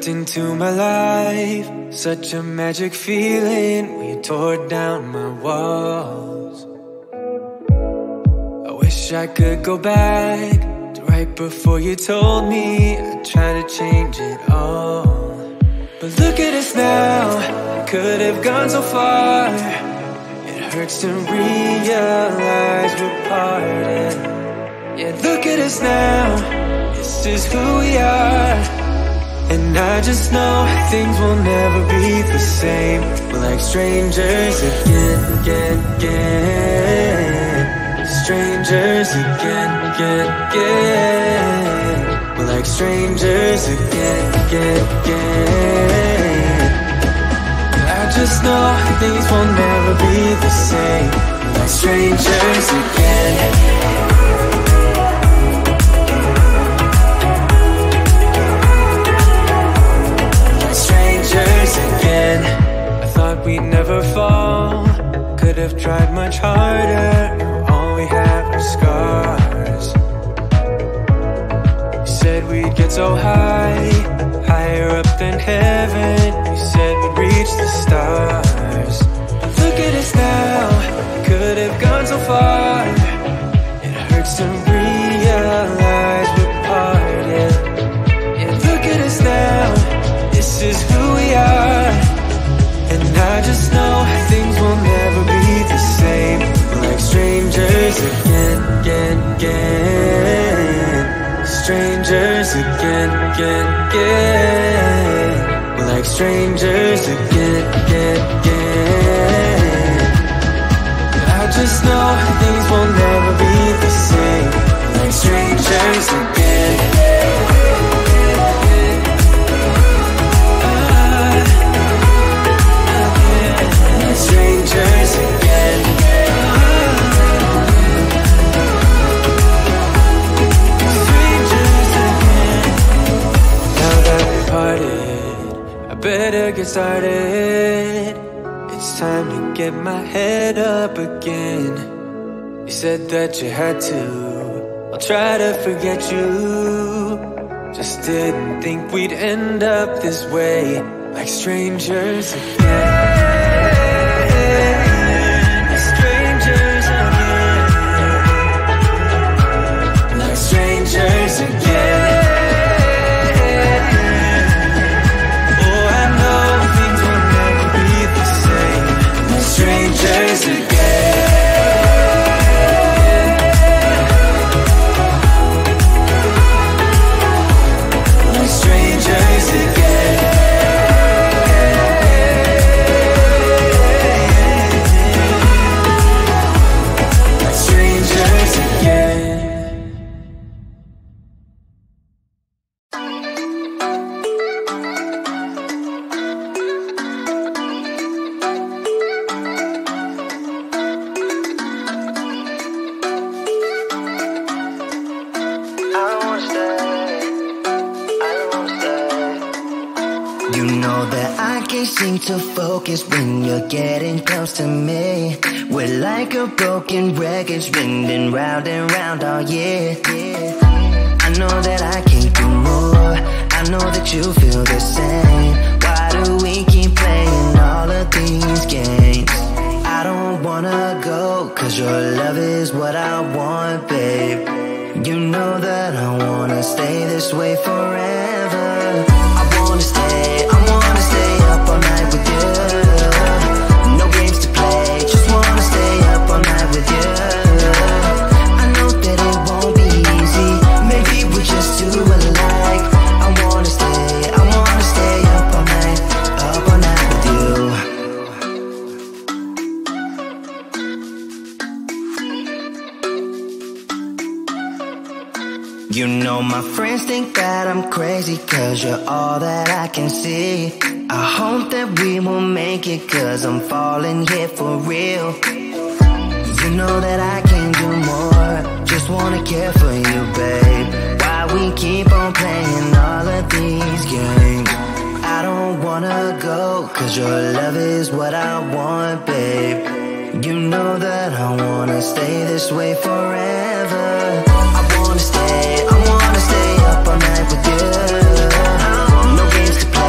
stepped into my life, such a magic feeling when you tore down my walls. I wish I could go back to right before you told me I'd try to change it all. But look at us now, I could have gone so far. It hurts to realize we're parted. Yeah, look at us now, this is who we are. And I just know things will never be the same. We're like strangers again. Strangers again. We're like strangers again. I just know things will never be the same. We're like strangers again. Again, I thought we'd never fall. Could have tried much harder. Now all we have are scars. You said we'd get so high, higher up than heaven. You said we'd reach the stars. But look at us now, could have gone so far. It hurts to realize we're parted. Yeah, look at us now, this is who we are. And I just know things will never be the same. We're like strangers again. Strangers again. We're like strangers again. I just know things will never be the same. We're like strangers again. Strangers again. Strangers again. Now that we're parted, I better get started. It's time to get my head up again. You said that you had to, I'll try to forget you. Just didn't think we'd end up this way, like strangers again. Strangers again. Oh, I know things will never be the same. Strangers again. Strangers again. Strangers again. Seem to focus when you're getting close to me. We're like a broken record spinning round and round all year. I know that I can't do more. I know that you feel the same. Why do we keep playing all of these games? I don't wanna go, cause your love is what I want, babe. You know that I wanna stay this way forever. I wanna stay up all night with you. No games to play, just wanna stay up all night with you. I know that it won't be easy, maybe we're just too alike. I wanna stay up all night with you. You know my friends think that I'm crazy, cause you're all that I can see. I hope that we will make it, cause I'm falling here for real. You know that I can't do more, just wanna care for you, babe. Why we keep on playing all of these games? I don't wanna go, cause your love is what I want, babe. You know that I wanna stay this way forever. I wanna stay up all night with you. No games to play.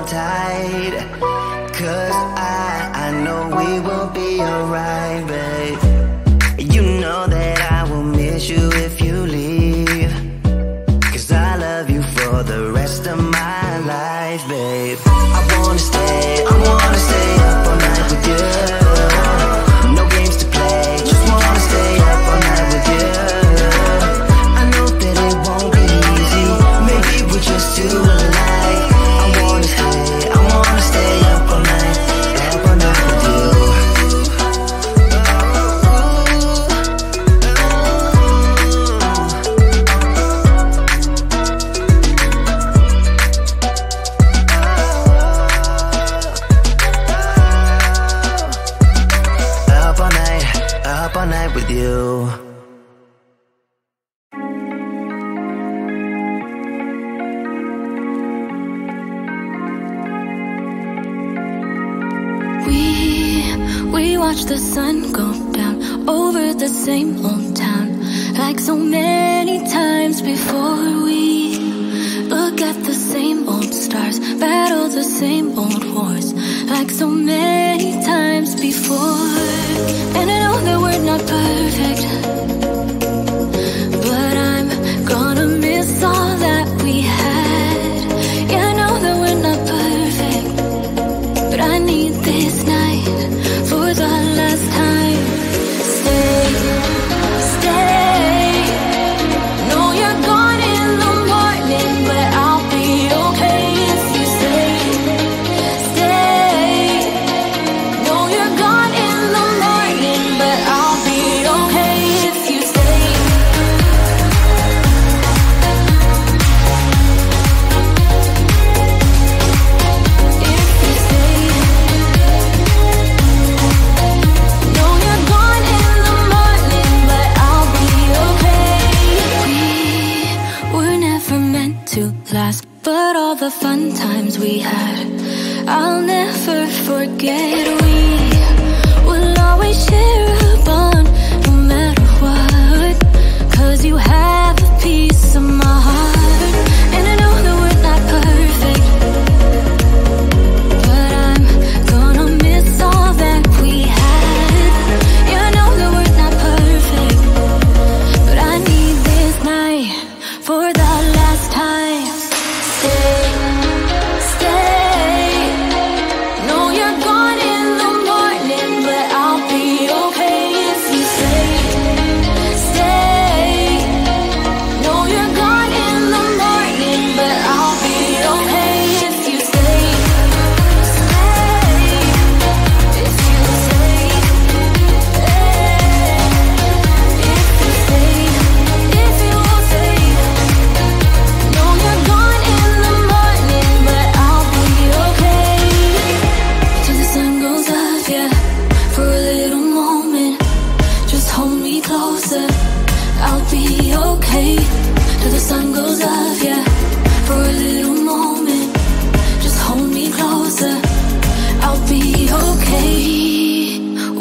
tight, 'cause I know we will be alright, babe. You know that I will miss you if you leave, 'cause I love you for the rest of my life, babe. I wanna stay up all night with you. No games to play, just wanna stay up all night with you. I know that it won't be easy, maybe we're just too alike. I wanna stay up all night with you. Up all night with you. We watch the sun go down over the same old town, like so many times before. We look at the same old stars, battle the same old wars, like so many times before. And I know that we're not perfect, but I'm gonna miss all that we had. Yeah, I know that we're not perfect, but I need this night for the last time. Stay. Know you're gone in the morning, but I'll be okay if you stay. Stay. Know you're gone in the morning, but I'll be okay if you stay. If you stay. Know you're gone in the morning, but I'll be okay. We were never meant to last, but all the fun times we had, I'll never forget. We will always share a bond, no matter what, 'cause you have a piece of my heart. And I know that we're not perfect, but I'm gonna miss all that we had. Yeah, I know that we're not perfect, but I need this night for the last time. Stay. Know you're gone in the morning, but I'll be okay if you stay. Stay. Know you're gone in the morning, but I'll be okay if you stay. Stay. If you stay. If you stay. If you stay. Know you're gone in the morning, but I'll be okay. Till the sun goes up, yeah, for a little moment. Just hold me closer, I'll be okay. Till the sun goes up, yeah, for a little moment. Just hold me closer, I'll be okay.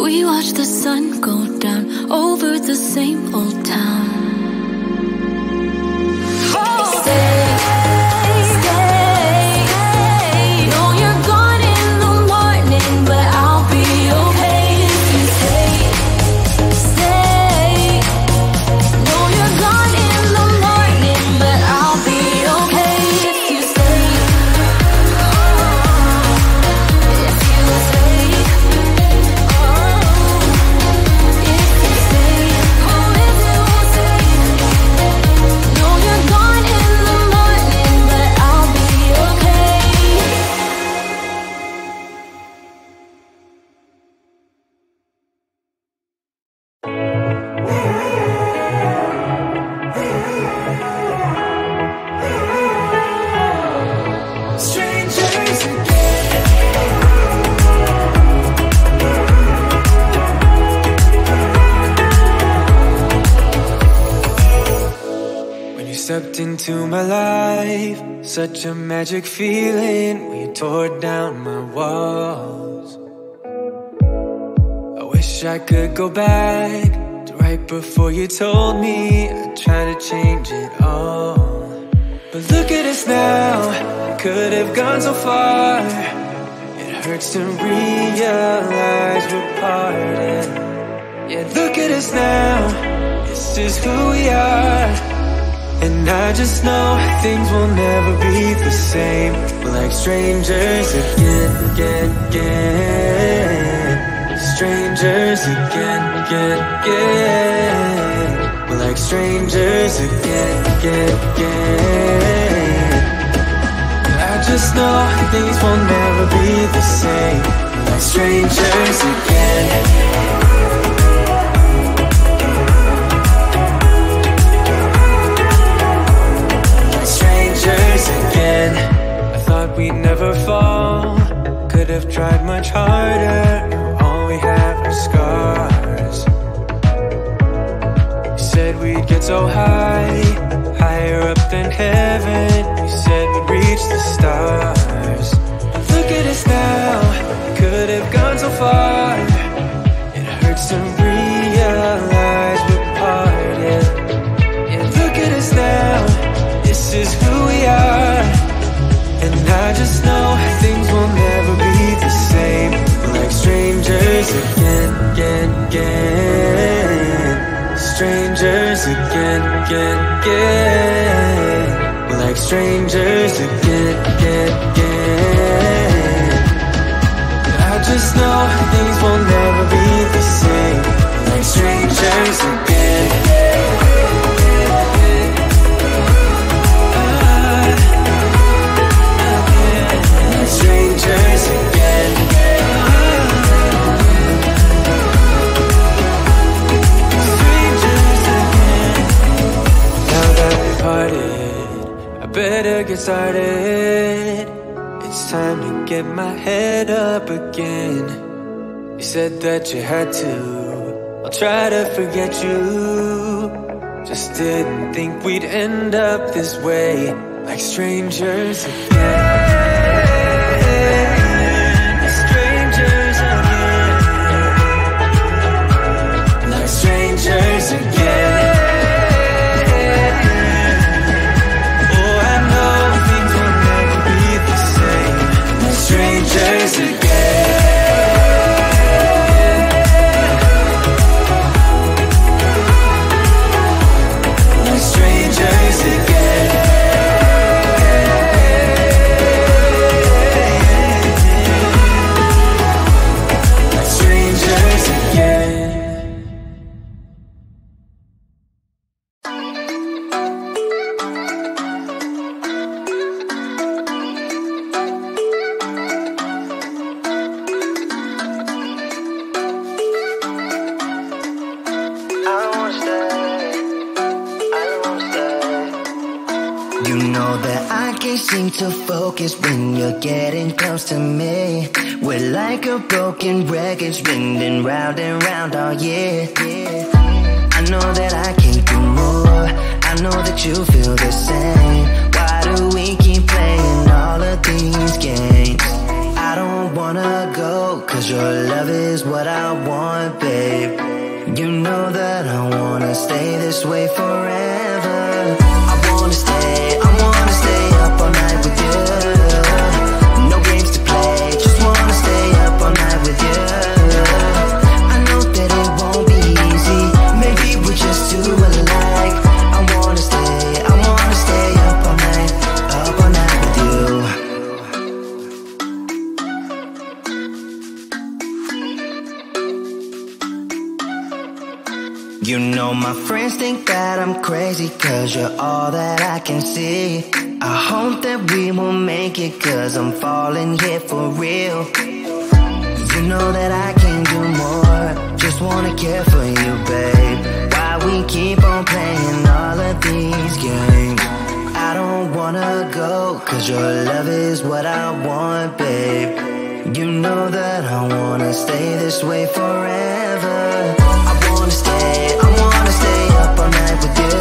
We watch the sun go down over the same old town. Stay. Know you're gone in the morning, but I'll be okay if you stay. Stay. Know you're gone in the morning, but I'll be okay if you stay. If you stay. If you stay. Oh, if you stay. Know you're gone in the morning, but I'll be okay. Strangers again. When you stepped into my life, such a magic feeling when you tore down my walls. I wish I could go back to right before you told me I'd try to change it all. But look at us now, could have gone so far. It hurts to realize we're parted. Yeah, look at us now, this is who we are. And I just know things will never be the same. We're like strangers again. Strangers again. We're like strangers again. I just know things will never be the same. We're like strangers again. Again, I thought we'd never fall. Could have tried much harder. All we have are scars. You said we'd get so high, higher up than heaven. You said we'd reach the stars. But look at us now, could have gone so far. It hurts to realize we're parted. Yeah, look at us now, this is who we are. And I just know things will never be the same. We're like strangers again. Strangers again. We're like strangers again. I just know things will never be the same. We're like strangers again. Strangers again. Strangers again. Now that we're parted, I better get started. It's time to get my head up again. You said that you had to, I'll try to forget you. Just didn't think we'd end up this way, like strangers again. Strangers again. Oh, I know things will never be the same. We're strangers again. We're strangers again. We're strangers again. You know that I can't seem to focus when you're getting close to me. We're like a broken record spinning round and round all year. I know that I can't do more. I know that you feel the same. Why do we keep playing all of these games? I don't wanna go, cause your love is what I want, babe. You know that I wanna stay this way forever. I wanna stay up all night with you. No games to play, just wanna stay up all night with you. I know that it won't be easy, maybe we're just too alike. I wanna stay up all night with you. You know my friends think that I'm crazy, cause you're all that I can see. I hope that we will make it, cause I'm falling here for real. You know that I can't do more, just wanna care for you, babe. Why we keep on playing all of these games? I don't wanna go, cause your love is what I want, babe. You know that I wanna stay this way forever. I wanna stay up all night with you.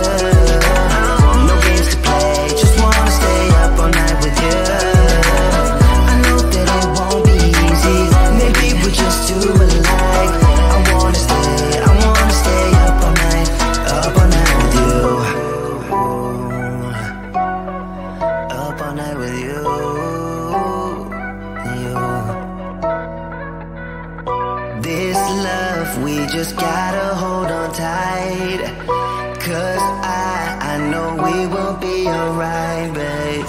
No games to play, just wanna stay up all night with you. I know that it won't be easy, maybe we're just too alike. I wanna stay up all night with you. we just gotta hold on tight. Cause I know we will be alright, babe.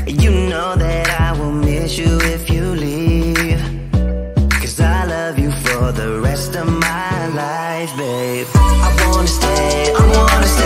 You know that I will miss you if you leave. Cause I love you for the rest of my life, babe. I wanna stay, I wanna stay.